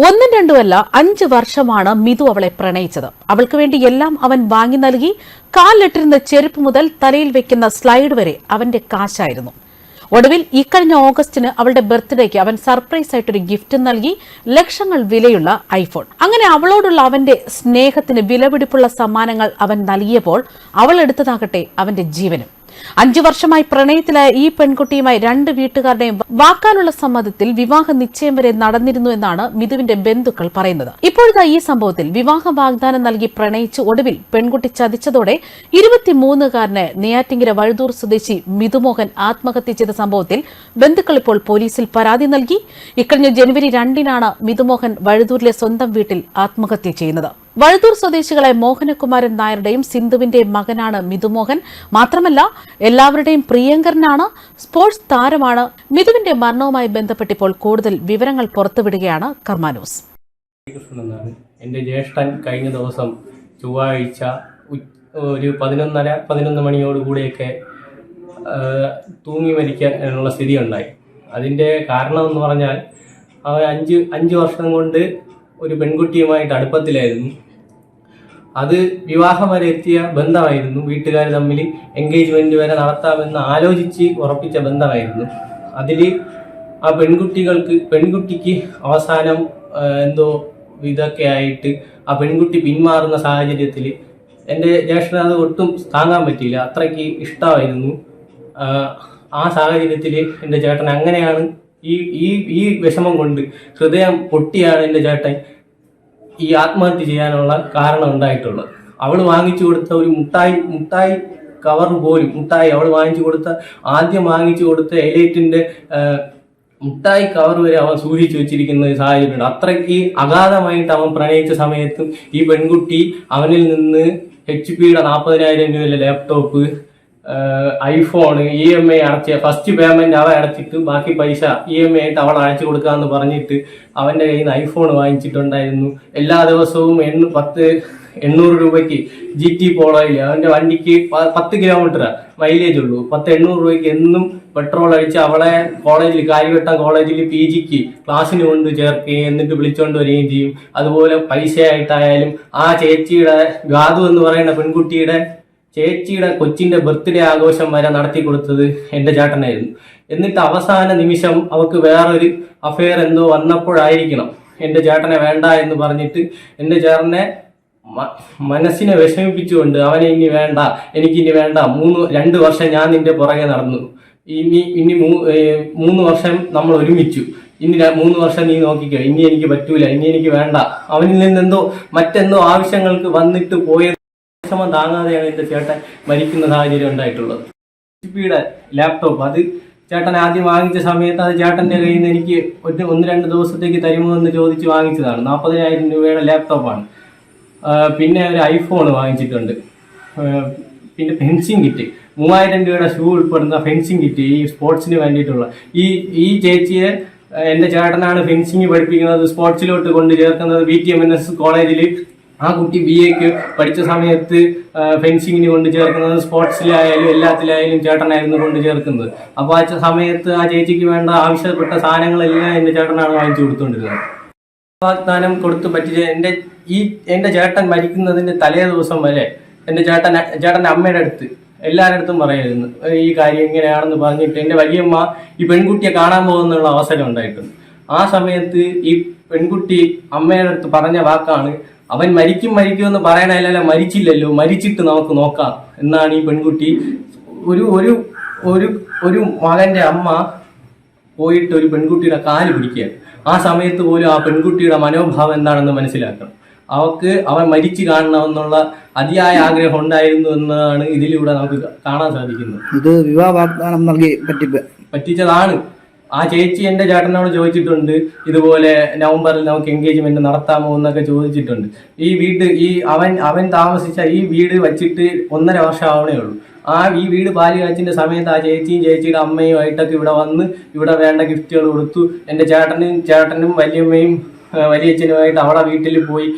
ഒന്നും രണ്ടുമല്ല 5 വർഷമാണ് മിതു അവളെ പ്രണയിച്ചത്. അവൾക്ക് വേണ്ടി എല്ലാം അവൻ വാങ്ങി നൽകി. കാലിലിട്ടിരുന്ന ചെരുപ്പ് മുതൽ തലയിൽ വെക്കുന്ന സ്ലൈഡ് വരെ അവന്റെ കാശായിരുന്നു. ഒടുവിൽ ഇക്കഴിഞ്ഞ ഓഗസ്റ്റിന് അവളുടെ ബർത്ത്ഡേക്ക് അവൻ സർപ്രൈസ് ആയിട്ടൊരു ഗിഫ്റ്റ് നൽകി, ലക്ഷങ്ങൾ വിലയുള്ള ഐഫോൺ. അങ്ങനെ അവളോടുള്ള അവന്റെ സ്നേഹത്തിന് വിലപിടിപ്പുള്ള സമ്മാനങ്ങൾ അവൻ നൽകിയപ്പോൾ അവൾ എടുത്തതാകട്ടെ അവന്റെ ജീവനും. 5 വർഷമായി പ്രണയത്തിലായ ഈ പെൺകുട്ടിയുമായി 2 വീട്ടുകാരുടെയും വാക്കാലുള്ള സമ്മതത്തിൽ വിവാഹ നിശ്ചയം വരെ നടന്നിരുന്നു എന്നാണ് മിതുവിന്റെ ബന്ധുക്കൾ പറയുന്നത്. ഇപ്പോഴത്തെ ഈ സംഭവത്തിൽ വിവാഹ വാഗ്ദാനം നൽകി പ്രണയിച്ച് ഒടുവിൽ പെൺകുട്ടി ചതിച്ചതോടെ 23-കാരന് നെയ്യാറ്റിങ്കര വഴുതൂർ സ്വദേശി മിതുമോഹൻ ആത്മഹത്യ ചെയ്ത സംഭവത്തിൽ ബന്ധുക്കൾ ഇപ്പോൾ പോലീസിൽ പരാതി നൽകി. ഇക്കഴിഞ്ഞ ജനുവരി 2-നാണ് മിതുമോഹൻ വഴുതൂരിലെ സ്വന്തം വീട്ടിൽ ആത്മഹത്യ ചെയ്യുന്നത്. വഴുതൂർ സ്വദേശികളെ മോഹനകുമാരൻ നായരുടെയും സിന്ധുവിന്റെയും മകനാണ് മിതുമോഹൻ. മാത്രമല്ല എല്ലാവരുടെയും പ്രിയങ്കരനാണ്, സ്പോർട്സ് താരമാണ്. മിതുവിന്റെ മരണവുമായി ബന്ധപ്പെട്ടിപ്പോൾ കൂടുതൽ വിവരങ്ങൾ പുറത്തുവിടുകയാണ് കർമ്മ ന്യൂസ്. എന്റെ ജ്യേഷ്ഠൻ കഴിഞ്ഞ ദിവസം ചൊവ്വാഴ്ച ഒരു 11 മണിയോടുകൂടിയൊക്കെ തൂങ്ങി മരിക്കാനുള്ള സ്ഥിതി ഉണ്ടായി. അതിന്റെ കാരണം എന്ന് പറഞ്ഞാൽ അവൻ 5 വർഷം കൊണ്ട് ഒരു പെൺകുട്ടിയുമായിട്ട് അടുപ്പത്തിലായിരുന്നു. അത് വിവാഹം വരെ എത്തിയ ബന്ധമായിരുന്നു. വീട്ടുകാർ തമ്മിൽ എൻഗേജ്മെന്റ് വരെ നടത്താമെന്ന് ആലോചിച്ച് ഉറപ്പിച്ച ബന്ധമായിരുന്നു. അതിൽ ആ പെൺകുട്ടിക്ക് അവസാനം എന്തോ ഇതൊക്കെ ആയിട്ട് ആ പെൺകുട്ടി പിന്മാറുന്ന സാഹചര്യത്തിൽ എൻ്റെ ജ്യേഷ്ഠന് അത് ഒട്ടും താങ്ങാൻ പറ്റിയില്ല. അത്രയ്ക്ക് ഇഷ്ടമായിരുന്നു. ആ സാഹചര്യത്തിൽ എൻ്റെ ചേട്ടൻ അങ്ങനെയാണ് ഈ വിഷമം കൊണ്ട് ഹൃദയം പൊട്ടിയാണ് എൻ്റെ ചേട്ടൻ ഈ ആത്മഹത്യ ചെയ്യാനുള്ള കാരണം ഉണ്ടായിട്ടുള്ളത്. അവൾ വാങ്ങിച്ചു കൊടുത്ത ഒരു മുട്ടായി കവർ പോലും അവൾ ആദ്യം വാങ്ങിച്ചു കൊടുത്ത എലൈറ്റിന്റെ മുട്ടായി കവർ വരെ അവൻ സൂക്ഷിച്ചു വെച്ചിരിക്കുന്ന സാഹചര്യമുണ്ട്. അത്രയ്ക്ക് അഗാധമായിട്ട് അവൻ പ്രണയിച്ച സമയത്തും ഈ പെൺകുട്ടി അവനിൽ നിന്ന് HP-യുടെ 40,000 രൂപയിലെ ലാപ്ടോപ്പ്, ഐഫോൺ, EMI അടച്ച ഫസ്റ്റ് പേയ്മെന്റ് അവൻ അടച്ചിട്ട് ബാക്കി പൈസ EMI ആയിട്ട് അവൾ അടച്ചു കൊടുക്കാന്ന് പറഞ്ഞിട്ട് അവന്റെ കയ്യിൽ നിന്ന് ഐഫോൺ വാങ്ങിച്ചിട്ടുണ്ടായിരുന്നു. എല്ലാ ദിവസവും 800 രൂപയ്ക്ക് GT പോളോയിൽ അവന്റെ വണ്ടിക്ക് 10 കിലോമീറ്റർ മൈലേജ് ഉള്ളൂ. 800 രൂപയ്ക്ക് എന്നും പെട്രോൾ അടിച്ച് അവളെ കോളേജിൽ കാര്യവട്ടം കോളേജിൽ PGക്ക് ക്ലാസ്സിന് കൊണ്ട് ചേർക്കുകയും എന്നിട്ട് വിളിച്ചോണ്ട് വരികയും ചെയ്യും. അതുപോലെ പൈസയായിട്ടായാലും ആ ചേച്ചിയുടെ ഗാദു എന്ന് പറയുന്ന പെൺകുട്ടിയുടെ ചേച്ചിയുടെ കൊച്ചിന്റെ ബർത്ത്ഡേ ആഘോഷം വരെ നടത്തി കൊടുത്തത് എൻ്റെ ചേട്ടനായിരുന്നു. എന്നിട്ട് അവസാന നിമിഷം അവക്ക് വേറൊരു അഫെയർ എന്തോ വന്നപ്പോഴായിരിക്കണം എൻ്റെ ചേട്ടനെ വേണ്ട എന്ന് പറഞ്ഞിട്ട് എൻ്റെ ചേട്ടനെ മനസ്സിനെ വിഷമിപ്പിച്ചുകൊണ്ട് അവനെ എനിക്കിനി വേണ്ട 2 വർഷം ഞാൻ നിന്റെ പുറകെ നടന്നു, ഇനി 3 വർഷം നമ്മൾ ഒരുമിച്ചു, ഇനി 3 വർഷം നീ നോക്കിക്കോ, ഇനി എനിക്ക് പറ്റൂല, ഇനി എനിക്ക് വേണ്ട. അവനിൽ നിന്നെന്തോ മറ്റെന്തോ ആവശ്യങ്ങൾക്ക് വന്നിട്ട് പോയത് വിഷമം താങ്ങാതെയാണ് എൻ്റെ ചേട്ടൻ മരിക്കുന്ന സാഹചര്യം ഉണ്ടായിട്ടുള്ളത്. HP-യുടെ ലാപ്ടോപ്പ് അത് ചേട്ടൻ ആദ്യം വാങ്ങിച്ച സമയത്ത് അത് ചേട്ടൻ്റെ കയ്യിൽ നിന്ന് എനിക്ക് 1-2 ദിവസത്തേക്ക് തരുമോ എന്ന് ചോദിച്ച് വാങ്ങിച്ചതാണ്. 40,000 രൂപയുടെ ലാപ്ടോപ്പാണ്. പിന്നെ ഒരു ഐഫോൺ വാങ്ങിച്ചിട്ടുണ്ട്. പിന്നെ ഫെൻസിങ് കിറ്റ്, 3000 രൂപയുടെ ഷൂ ഉൾപ്പെടുന്ന ഫെൻസിങ് കിറ്റ്, ഈ സ്പോർട്സിന് വേണ്ടിയിട്ടുള്ള. ഈ ചേച്ചിയെ എൻ്റെ ചേട്ടനാണ് ഫെൻസിങ് പഠിപ്പിക്കുന്നത്, സ്പോർട്സിലോട്ട് കൊണ്ട് ചേർക്കുന്നത് VTMNS കോളേജിൽ. ആ കുട്ടി BAക്ക് പഠിച്ച സമയത്ത് ഫെൻസിങ്ങിന് കൊണ്ട് ചേർക്കുന്നത്, സ്പോർട്സിലായാലും എല്ലാത്തിലായാലും ചേട്ടനായിരുന്നു കൊണ്ട് ചേർക്കുന്നത്. അപ്പോൾ ആ സമയത്ത് ആ ചേച്ചിക്ക് വേണ്ട ആവശ്യപ്പെട്ട സാധനങ്ങളെല്ലാം എൻ്റെ ചേട്ടനാണ് വാങ്ങിച്ചു കൊടുത്തുകൊണ്ടിരുന്നത്. വാഗ്ദാനം കൊടുത്ത് പറ്റിച്ച എൻ്റെ ചേട്ടൻ മരിക്കുന്നതിൻ്റെ തലേ ദിവസം വരെ എൻ്റെ ചേട്ടൻ്റെ അമ്മയുടെ അടുത്ത് എല്ലാവരുടെ അടുത്തും പറയായിരുന്നു ഈ കാര്യം ഇങ്ങനെയാണെന്ന് പറഞ്ഞിട്ട്. എൻ്റെ വലിയമ്മ ഈ പെൺകുട്ടിയെ കാണാൻ പോകുന്നുള്ള അവസരം ഉണ്ടായിട്ടുണ്ട്. ആ സമയത്ത് ഈ പെൺകുട്ടി അമ്മയുടെ അടുത്ത് പറഞ്ഞ വാക്കാണ്, അവൻ മരിക്കുമെന്ന് പറയണല്ലോ, മരിച്ചില്ലല്ലോ, മരിച്ചിട്ട് നമുക്ക് നോക്കാം എന്നാണ് ഈ പെൺകുട്ടി. ഒരു മകന്റെ അമ്മ പോയിട്ട് ഒരു പെൺകുട്ടിയുടെ കാല് പിടിക്കുകയാണ്. ആ സമയത്ത് പോലും ആ പെൺകുട്ടിയുടെ മനോഭാവം എന്താണെന്ന് മനസ്സിലാക്കണം. അവൻ മരിച്ചു കാണണമെന്നുള്ള അതിയായ ആഗ്രഹം ഉണ്ടായിരുന്നു എന്നതാണ് ഇതിലൂടെ നമുക്ക് കാണാൻ സാധിക്കുന്നത്. ഇത് വിവാഹ വാഗ്ദാനം നൽകി പറ്റിച്ചതാണ്. ആ ചേച്ചി എൻ്റെ ചേട്ടനോട് ചോദിച്ചിട്ടുണ്ട്, ഇതുപോലെ നവംബറിൽ നമുക്ക് എൻഗേജ്മെന്റ് നടത്താമോ എന്നൊക്കെ ചോദിച്ചിട്ടുണ്ട്. അവൻ താമസിച്ച ഈ വീട് വച്ചിട്ട് 1.5 വർഷം ആവണേ ഉള്ളൂ. ഈ വീട് പാല് കാച്ചിന്റെ സമയത്ത് ആ ചേച്ചിയുടെ അമ്മയും ആയിട്ടൊക്കെ ഇവിടെ വന്ന് ഇവിടെ വേണ്ട ഗിഫ്റ്റുകൾ കൊടുത്തു. എൻ്റെ ചേട്ടനും വലിയമ്മയും വലിയച്ഛനുമായിട്ട് അവളെ വീട്ടിൽ പോയി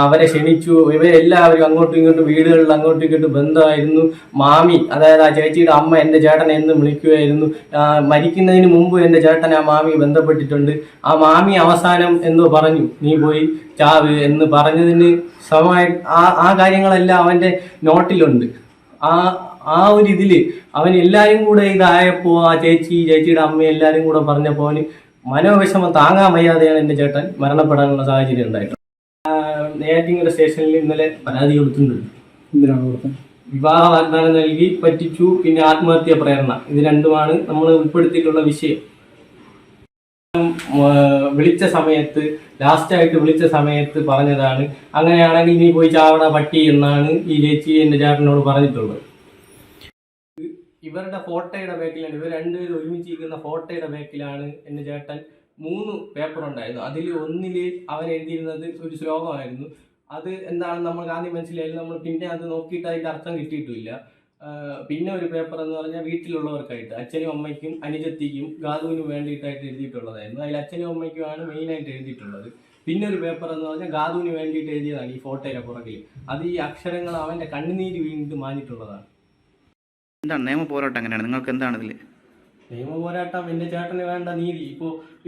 അവരെ ക്ഷണിച്ചു. ഇവരെല്ലാവരും അങ്ങോട്ടും ഇങ്ങോട്ടും വീടുകളിൽ അങ്ങോട്ടും ഇങ്ങോട്ടും ബന്ധമായിരുന്നു. മാമി, അതായത് ആ ചേച്ചിയുടെ അമ്മ എൻ്റെ ചേട്ടനെ എന്നും വിളിക്കുമായിരുന്നു. മരിക്കുന്നതിന് മുമ്പ് എൻ്റെ ചേട്ടൻ ആ മാമി ബന്ധപ്പെട്ടിട്ടുണ്ട്. ആ മാമി അവസാനം എന്തോ പറഞ്ഞു, നീ പോയി ചാവ് എന്ന് പറഞ്ഞതിന് സമമായി ആ കാര്യങ്ങളെല്ലാം അവൻ്റെ നോട്ടിലുണ്ട്. ആ ഒരു ഇതില് അവൻ എല്ലാരും കൂടെ ഇതായപ്പോ ആ ചേച്ചിയുടെ അമ്മ എല്ലാരും കൂടെ പറഞ്ഞപ്പോ അവന് മനോവിഷമം താങ്ങാൻ വയ്യാതെയാണ് എൻ്റെ ചേട്ടൻ മരണപ്പെടാനുള്ള സാഹചര്യം ഉണ്ടായിട്ടുള്ളത്. നെയ്യാറ്റിൻകര സ്റ്റേഷനിൽ ഇന്നലെ പരാതി കൊടുത്തിട്ടുണ്ട്. എന്തിനാണ് കൊടുത്തത്? വിവാഹ വാഗ്ദാനം നൽകി പറ്റിച്ചു, പിന്നെ ആത്മഹത്യാ പ്രേരണ, ഇത് രണ്ടുമാണ് നമ്മൾ ഉൾപ്പെടുത്തിയിട്ടുള്ള വിഷയം. ലാസ്റ്റായിട്ട് വിളിച്ച സമയത്ത് പറഞ്ഞതാണ്, അങ്ങനെയാണെങ്കിൽ നീ പോയി ചാവട പട്ടി എന്നാണ് ഈ ചേച്ചി എൻ്റെ ചേട്ടനോട് പറഞ്ഞിട്ടുള്ളത്. ഇവരുടെ ഫോട്ടോയുടെ ബാക്കിലാണ്, ഇവർ രണ്ടുപേരും ഒരുമിച്ചിരിക്കുന്ന ഫോട്ടോയുടെ ബാക്കിലാണ് എൻ്റെ ചേട്ടൻ 3 പേപ്പർ ഉണ്ടായിരുന്നു. അതിൽ ഒന്നിൽ അവൻ എഴുതിയിരുന്നത് ഒരു ശ്ലോകമായിരുന്നു. അത് എന്താണെന്ന് നമുക്ക് ആദ്യം മനസ്സിലായാലും നമ്മൾ പിന്നെ അത് നോക്കിയിട്ട് അതിൻ്റെ അർത്ഥം കിട്ടിയിട്ടില്ല. പിന്നെ ഒരു പേപ്പർ എന്ന് പറഞ്ഞാൽ വീട്ടിലുള്ളവർക്കായിട്ട് അച്ഛനും അമ്മയ്ക്കും അനുജത്തിക്കും ഗാതുവിനും വേണ്ടിയിട്ടായിട്ട് എഴുതിയിട്ടുള്ളതായിരുന്നു. അതിൽ അച്ഛനും അമ്മയ്ക്കുമാണ് മെയിനായിട്ട് എഴുതിയിട്ടുള്ളത്. പിന്നെ ഒരു പേപ്പർ എന്ന് പറഞ്ഞാൽ ഗാതുവിന് വേണ്ടിയിട്ട് എഴുതിയതാണ് ഈ ഫോട്ടോയുടെ പുറകിൽ. അത് ഈ അക്ഷരങ്ങൾ അവൻ്റെ കണ്ണുനീര് വീണിട്ട് മാഞ്ഞിട്ടുള്ളതാണ്. എന്താണ് നിയമ പോരാട്ടം? എങ്ങനെയാണ് നിങ്ങൾക്ക് എന്താണ് ഇതിൽ നിയമ പോരാട്ടം? എൻ്റെ ചേട്ടന് വേണ്ട നീതി.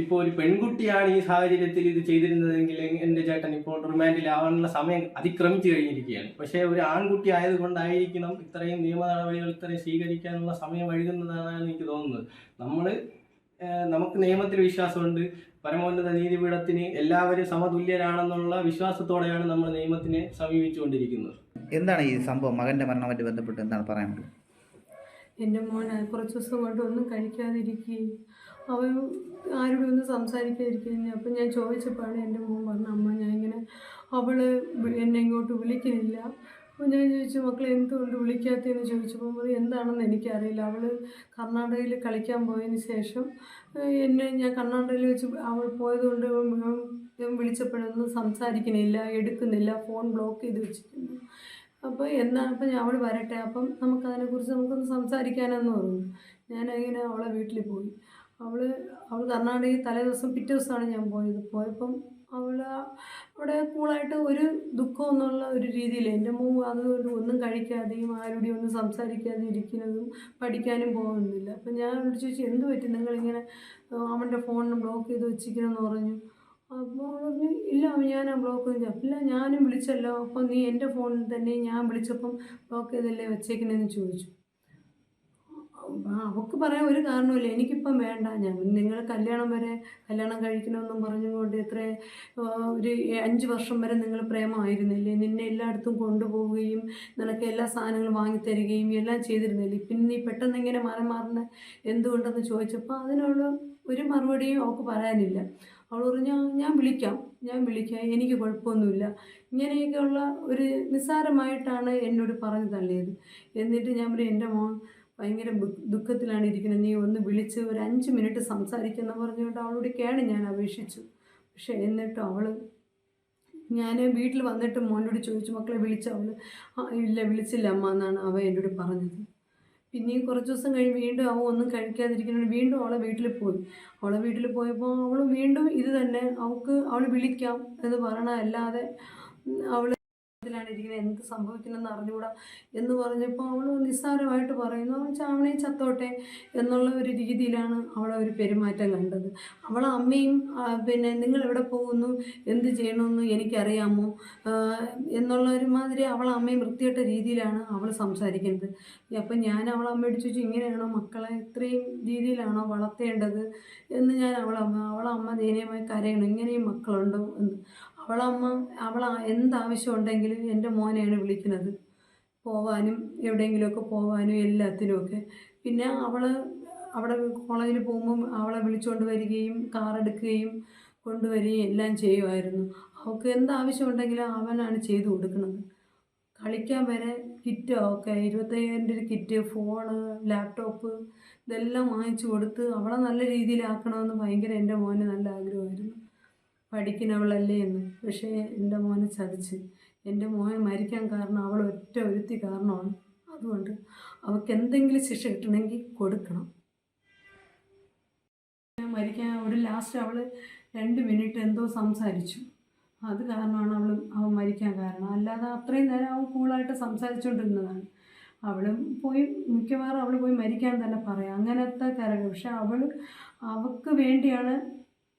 ഇപ്പോൾ ഒരു പെൺകുട്ടിയാണ് ഈ സാഹചര്യത്തിൽ ഇത് ചെയ്തിരുന്നതെങ്കിൽ എൻ്റെ ചേട്ടൻ ഇപ്പോൾ റിമാൻഡിലാവാനുള്ള സമയം അതിക്രമിച്ചു കഴിഞ്ഞിരിക്കുകയാണ്. പക്ഷേ ഒരു ആൺകുട്ടി ആയതുകൊണ്ടായിരിക്കണം ഇത്രയും നിയമ നടപടികൾ ഇത്രയും സ്വീകരിക്കാനുള്ള സമയം വൈകുന്നതാണ് എനിക്ക് തോന്നുന്നത്. നമുക്ക് നിയമത്തിൽ വിശ്വാസമുണ്ട്. പരമോന്നത നീതിപീഠത്തിന് എല്ലാവരും സമതുല്യരാണെന്നുള്ള വിശ്വാസത്തോടെയാണ് നമ്മൾ നിയമത്തിനെ സമീപിച്ചുകൊണ്ടിരിക്കുന്നത്. എന്താണ് ഈ സംഭവം? മകൻ്റെ മരണവുമായിട്ട് ബന്ധപ്പെട്ട് എന്താണ് പറയാനുള്ളത്? എൻ്റെ മോൻ കുറച്ച് ദിവസം കൊണ്ട് ഒന്നും കഴിക്കാതിരിക്കുകയും അവൻ ആരോടും ഒന്നും സംസാരിക്കാതിരിക്കുകയും. അപ്പം ഞാൻ ചോദിച്ചപ്പോഴാണ് എൻ്റെ മോൻ പറഞ്ഞു, അമ്മ ഞാൻ ഇങ്ങനെ അവൾ എന്നെ ഇങ്ങോട്ട് വിളിക്കുന്നില്ല. അപ്പോൾ ഞാൻ ചോദിച്ചു, മക്കളെ എന്തുകൊണ്ട് വിളിക്കാത്തതെന്ന് ചോദിച്ചപ്പോൾ പറയും, എന്താണെന്ന് എനിക്കറിയില്ല. അവൾ കർണാടകയിൽ കളിക്കാൻ പോയതിന് ശേഷം ഞാൻ കർണാടകയിൽ വെച്ച് അവൾ പോയതുകൊണ്ട് വിളിച്ചപ്പോഴൊന്നും സംസാരിക്കുന്നില്ല, എടുക്കുന്നില്ല, ഫോൺ ബ്ലോക്ക് ചെയ്ത് വെച്ചിരിക്കുന്നു. അപ്പോൾ അപ്പം അവൾ വരട്ടെ, അപ്പം നമുക്കതിനെക്കുറിച്ച് നമുക്കൊന്ന് സംസാരിക്കാനെന്ന് പറഞ്ഞു. ഞാനങ്ങനെ അവളെ വീട്ടിൽ പോയി. അവൾ കർണാടകയിൽ തലേദിവസം പിറ്റേ ദിവസമാണ് ഞാൻ പോയപ്പം അവൾ അവിടെ കൂളായിട്ട് ഒരു ദുഃഖം എന്നുള്ള ഒരു രീതിയിൽ എൻ്റെ മോൻ അതുകൊണ്ട് ഒന്നും കഴിക്കാതെയും ആരുടെയും ഒന്നും സംസാരിക്കാതെ ഇരിക്കുന്നതും പഠിക്കാനും പോകുന്നില്ല. അപ്പം ഞാൻ അവളോട് ചോദിച്ചു, എന്ത് പറ്റി നിങ്ങളിങ്ങനെ അവൻ്റെ ഫോണിന് ബ്ലോക്ക് ചെയ്ത് വെച്ചിരിക്കണമെന്ന് പറഞ്ഞു. അപ്പോൾ അവൾ പറഞ്ഞു, ഇല്ല ഞാൻ ആ ബ്ലോക്ക് ചെയ്തു. ഇല്ല ഞാനും വിളിച്ചല്ലോ, അപ്പോൾ നീ എൻ്റെ ഫോണിൽ തന്നെ ഞാൻ വിളിച്ചപ്പം ബ്ലോക്ക് ചെയ്തല്ലേ വെച്ചേക്കണേന്ന് ചോദിച്ചു. അവൾക്ക് പറയാൻ ഒരു കാരണമില്ല, എനിക്കിപ്പം വേണ്ട, നിങ്ങൾ കല്യാണം കഴിക്കണമെന്നും പറഞ്ഞുകൊണ്ട് ഒരു 5 വർഷം വരെ നിങ്ങൾ പ്രേമമായിരുന്നില്ലേ, നിന്നെ എല്ലായിടത്തും കൊണ്ടുപോവുകയും നിനക്ക് എല്ലാ സാധനങ്ങളും വാങ്ങിത്തരികയും എല്ലാം ചെയ്തിരുന്നില്ലേ, പിന്നെ നീ പെട്ടെന്ന് ഇങ്ങനെ മാറുന്ന എന്തുകൊണ്ടെന്ന് ചോദിച്ചപ്പോൾ അതിനുള്ള ഒരു മറുപടിയും അവൾക്ക് പറയാനില്ല. അവൾ പറഞ്ഞു, ഞാൻ വിളിക്കാം, എനിക്ക് കുഴപ്പമൊന്നുമില്ല. ഇങ്ങനെയൊക്കെയുള്ള ഒരു നിസ്സാരമായിട്ടാണ് എന്നോട് പറഞ്ഞു തള്ളിയത്. എന്നിട്ട് ഞാൻ പറഞ്ഞു, എൻ്റെ മോൻ ഭയങ്കര ദുഃഖത്തിലാണ് ഇരിക്കുന്നത്, നീ ഒന്ന് വിളിച്ച് ഒരു 5 മിനിറ്റ് സംസാരിക്കുന്ന പറഞ്ഞുകൊണ്ട് അവളോടൊക്കെയാണ് ഞാൻ അപേക്ഷിച്ചു. പക്ഷേ എന്നിട്ടും ഞാൻ വീട്ടിൽ വന്നിട്ട് മോനോട് ചോദിച്ചു, മക്കളെ വിളിച്ച അവൾ ഇല്ല വിളിച്ചില്ല അമ്മ എന്നാണ് അവൻ എന്നോട് പറഞ്ഞത്. പിന്നെയും കുറച്ച് ദിവസം കഴിഞ്ഞ് വീണ്ടും അവൻ ഒന്നും കഴിക്കാതിരിക്കുന്നത് വീണ്ടും അവളെ വീട്ടിൽ പോയി. അവളെ വീട്ടിൽ പോയപ്പോൾ അവൾ വീണ്ടും ഇത് തന്നെ, അവൾ വിളിക്കാം എന്ന് പറയണമല്ലാതെ അവൾ ഇരിക്കുന്നത് എന്ത് സംഭവിക്കണമെന്ന് അറിഞ്ഞുകൂടാ എന്ന് പറഞ്ഞപ്പോൾ അവൾ നിസ്സാരമായിട്ട് പറയുന്നു, അവൻ ചാവണയും ചത്തോട്ടെ എന്നുള്ള ഒരു രീതിയിലാണ് അവളെ ഒരു പെരുമാറ്റം കണ്ടത്. അവളെ അമ്മയും പിന്നെ നിങ്ങൾ എവിടെ പോകുന്നു, എന്ത് ചെയ്യണമെന്ന് എനിക്കറിയാമോ എന്നുള്ള ഒരുമാതിരി അവളെ അമ്മയും വൃത്തികെട്ട രീതിയിലാണ് അവൾ സംസാരിക്കുന്നത്. അപ്പം ഞാൻ അവളെ അമ്മയോട് ചോദിച്ചു, ഇങ്ങനെയാണോ മക്കളെ ഇത്രയും രീതിയിലാണോ വളർത്തേണ്ടത് എന്ന് ഞാൻ അവളെ അമ്മ ദയനീയമായി കരയണം, ഇങ്ങനെയും മക്കളുണ്ടോ എന്ന്. അവൾ എന്താവശ്യം ഉണ്ടെങ്കിലും എൻ്റെ മോനെയാണ് വിളിക്കുന്നത്, പോവാനും എവിടെയെങ്കിലുമൊക്കെ പോവാനും എല്ലാത്തിനുമൊക്കെ. പിന്നെ അവിടെ കോളേജിൽ പോകുമ്പം അവളെ വിളിച്ചുകൊണ്ട് വരികയും കാറെടുക്കുകയും കൊണ്ടുവരികയും എല്ലാം ചെയ്യുമായിരുന്നു. അവൾക്ക് എന്താവശ്യം ഉണ്ടെങ്കിലും അവനാണ് ചെയ്തു കൊടുക്കുന്നത്. കളിക്കാൻ വരെ കിറ്റ് 25,000 കിറ്റ്, ഫോണ്, ലാപ്ടോപ്പ് ഇതെല്ലാം വാങ്ങിച്ചു കൊടുത്ത് അവളെ നല്ല രീതിയിലാക്കണമെന്ന് ഭയങ്കര എൻ്റെ മോന് നല്ല ആഗ്രഹമായിരുന്നു, പഠിക്കുന്നവളല്ലേ എന്ന്. പക്ഷേ എൻ്റെ മോനെ ചതിച്ച്. എൻ്റെ മോൻ മരിക്കാൻ കാരണം അവൾ ഒരുത്തി കാരണമാണ്. അതുകൊണ്ട് അവൾക്ക് എന്തെങ്കിലും ശിക്ഷ കിട്ടണമെങ്കിൽ കൊടുക്കണം. മരിക്കാൻ ലാസ്റ്റ് അവൾ 2 മിനിറ്റ് എന്തോ സംസാരിച്ചു. അത് കാരണമാണ് അവൻ മരിക്കാൻ കാരണം. അല്ലാതെ അത്രയും നേരം അവൻ കൂളായിട്ട് സംസാരിച്ചുകൊണ്ടിരുന്നതാണ്. മിക്കവാറും അവൾ പോയി മരിക്കാൻ തന്നെ പറയാം, അങ്ങനത്തെ കരകൾ. പക്ഷെ അവൾക്ക് വേണ്ടിയാണ്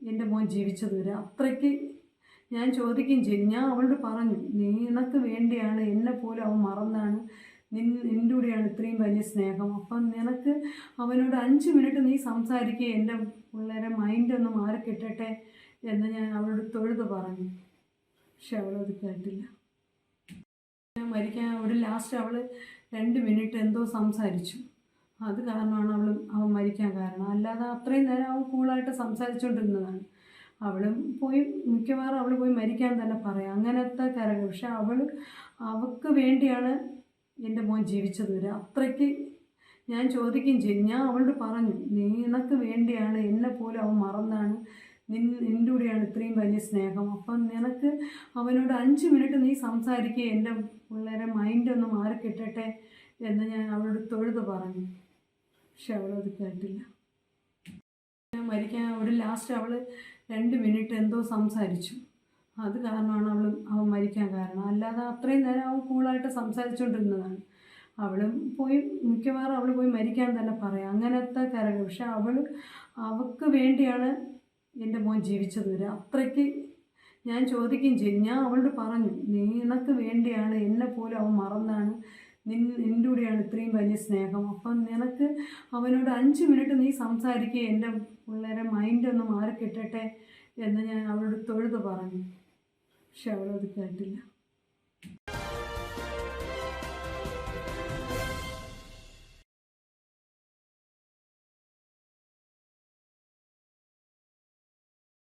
എൻ്റെ മോൻ ജീവിച്ചത് വരെ. അത്രയ്ക്ക് ഞാൻ ചോദിക്കുകയും ചെയ്തു. ഞാൻ അവളോട് പറഞ്ഞു, നിനക്ക് വേണ്ടിയാണ്, എന്നെ പോലും അവൻ മറന്നാണ്, നിൻ്റെ കൂടെയാണ് ഇത്രയും വലിയ സ്നേഹം. അപ്പം നിനക്ക് അവനോട് 5 മിനിറ്റ് നീ സംസാരിക്കുക, എൻ്റെ പിള്ളേരെ മൈൻഡൊന്ന് മാറി കിട്ടട്ടെ എന്ന് ഞാൻ അവളോട് തൊഴുത് പറഞ്ഞു. പക്ഷെ അവളത് കേട്ടില്ല. അവിടെ ലാസ്റ്റ് അവൾ 2 മിനിറ്റ് എന്തോ സംസാരിച്ചു. അത് കാരണമാണ് അവൻ മരിക്കാൻ കാരണം. അല്ലാതെ അത്രയും നേരം അവൻ കൂളായിട്ട് സംസാരിച്ചുകൊണ്ടിരുന്നതാണ്. മിക്കവാറും അവൾ പോയി മരിക്കാൻ തന്നെ പറയാം, അങ്ങനത്തെ കരകൾ. പക്ഷെ അവൾക്ക് വേണ്ടിയാണ് എൻ്റെ മോൻ ജീവിച്ചത് വരെ. അത്രയ്ക്ക് ഞാൻ ചോദിക്കുകയും ചെയ്തു. ഞാൻ അവളോട് പറഞ്ഞു, നിനക്ക് വേണ്ടിയാണ്, എന്നെ പോലും അവൻ മറന്നാണ്, നിൻ്റെ കൂടെയാണ് ഇത്രയും വലിയ സ്നേഹം. അപ്പം നിനക്ക് അവനോട് 5 മിനിറ്റ് നീ സംസാരിക്കുക, എൻ്റെ പിള്ളേരെ മൈൻഡൊന്ന് മാറി കിട്ടട്ടെ എന്ന് ഞാൻ അവളോട് തൊഴുത് പറഞ്ഞു. പക്ഷെ അവളത് കേട്ടില്ല. അവിടെ ലാസ്റ്റ് അവൾ 2 മിനിറ്റ് എന്തോ സംസാരിച്ചു. അത് കാരണമാണ് അവൻ മരിക്കാൻ കാരണം. അല്ലാതെ അത്രയും നേരം അവൻ കൂളായിട്ട് സംസാരിച്ചുകൊണ്ടിരുന്നതാണ്. മിക്കവാറും അവൾ പോയി മരിക്കാൻ തന്നെ പറയാം, അങ്ങനത്തെ കരകൾ. പക്ഷെ അവൾക്ക് വേണ്ടിയാണ് എൻ്റെ മോൻ ജീവിച്ചത് വരെ. അത്രയ്ക്ക് ഞാൻ ചോദിക്കുകയും ചെയ്തു. ഞാൻ അവളോട് പറഞ്ഞു, നിനക്ക് വേണ്ടിയാണ്, എന്നെ പോലും അവൻ മറന്നാണ്, നിൻ്റെ കൂടെയാണ് ഇത്രയും വലിയ സ്നേഹം. അപ്പം നിനക്ക് അവനോട് 5 മിനിറ്റ് നീ സംസാരിക്കുക, എൻ്റെ പിള്ളേരെ മൈൻഡൊന്ന് മാറി കിട്ടട്ടെ എന്ന് ഞാൻ അവളോട് തൊഴുത് പറഞ്ഞു. പക്ഷെ അവളത് കേട്ടില്ല.